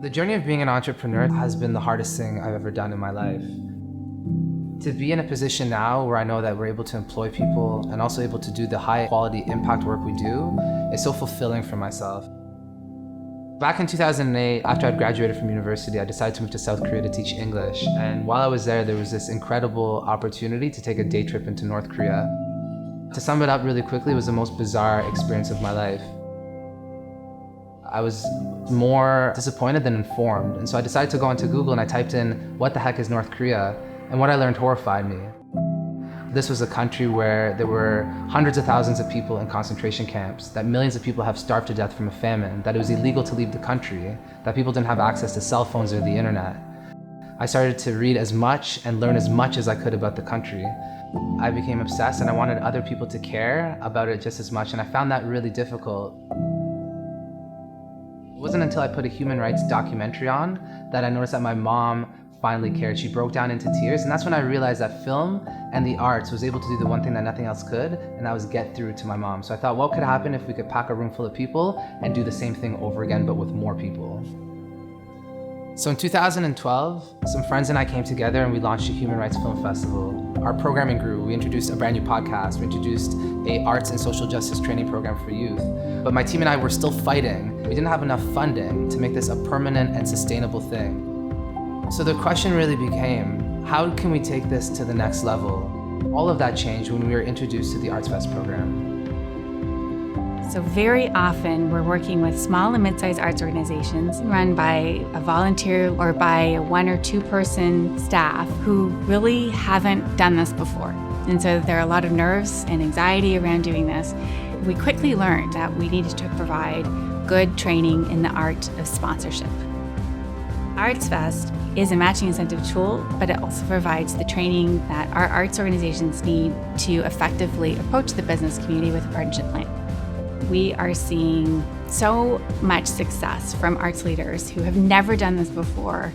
The journey of being an entrepreneur has been the hardest thing I've ever done in my life. To be in a position now where I know that we're able to employ people and also able to do the high quality impact work we do is so fulfilling for myself. Back in 2008, after I'd graduated from university, I decided to move to South Korea to teach English. And while I was there was this incredible opportunity to take a day trip into North Korea. To sum it up really quickly, it was the most bizarre experience of my life. I was more disappointed than informed, and so I decided to go onto Google and I typed in, "What the heck is North Korea?" And what I learned horrified me. This was a country where there were hundreds of thousands of people in concentration camps, that millions of people have starved to death from a famine, that it was illegal to leave the country, that people didn't have access to cell phones or the internet. I started to read as much and learn as much as I could about the country. I became obsessed and I wanted other people to care about it just as much, and I found that really difficult. It wasn't until I put a human rights documentary on that I noticed that my mom finally cared. She broke down into tears, and that's when I realized that film and the arts was able to do the one thing that nothing else could, and that was get through to my mom. So I thought, what could happen if we could pack a room full of people and do the same thing over again, but with more people? So in 2012, some friends and I came together and we launched a Human Rights Film Festival. Our programming grew. We introduced a brand new podcast. We introduced a arts and social justice training program for youth. But my team and I were still fighting. We didn't have enough funding to make this a permanent and sustainable thing. So the question really became, how can we take this to the next level? All of that changed when we were introduced to the artsvest program. So very often we're working with small and mid-sized arts organizations run by a volunteer or by a 1 or 2 person staff who really haven't done this before. And so there are a lot of nerves and anxiety around doing this. We quickly learned that we needed to provide good training in the art of sponsorship. ArtsVest is a matching incentive tool, but it also provides the training that our arts organizations need to effectively approach the business community with a partnership plan. We are seeing so much success from arts leaders who have never done this before.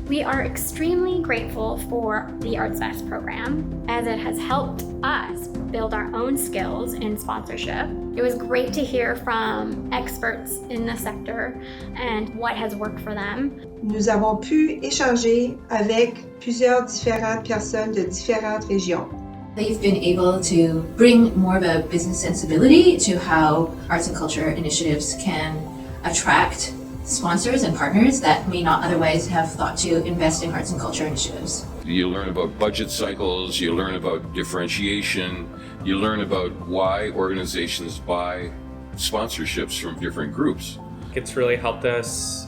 We are extremely grateful for the ArtsVest program as it has helped us build our own skills in sponsorship. It was great to hear from experts in the sector and what has worked for them. Nous avons pu échanger avec plusieurs différentes personnes de différentes régions. They've been able to bring more of a business sensibility to how arts and culture initiatives can attract sponsors and partners that may not otherwise have thought to invest in arts and culture initiatives. You learn about budget cycles, you learn about differentiation, you learn about why organizations buy sponsorships from different groups. It's really helped us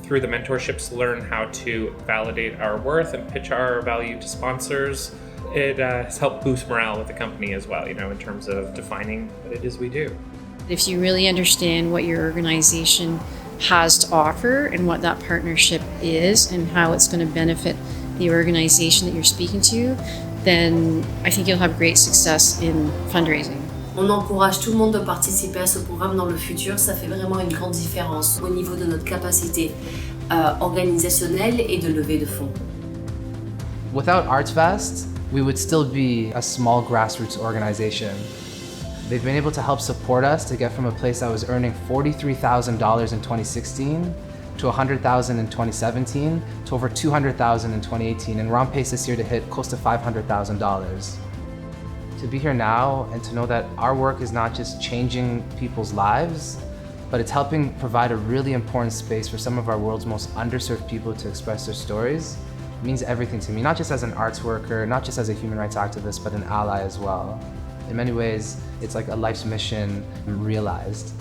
through the mentorships learn how to validate our worth and pitch our value to sponsors. It has helped boost morale with the company as well, in terms of defining what it is we do. If you really understand what your organization has to offer and what that partnership is and how it's going to benefit the organization that you're speaking to, then I think you'll have great success in fundraising. On encourage tout le monde de participer à ce programme dans le futur. Ça fait vraiment une grande différence au niveau de notre capacité organisationnelle et de levée de fonds. Without ArtsVest, we would still be a small grassroots organization. They've been able to help support us to get from a place that was earning $43,000 in 2016 to $100,000 in 2017 to over $200,000 in 2018, and we're on pace this year to hit close to $500,000. To be here now and to know that our work is not just changing people's lives, but it's helping provide a really important space for some of our world's most underserved people to express their stories, means everything to me, not just as an arts worker, not just as a human rights activist, but an ally as well. In many ways, it's like a life's mission realized.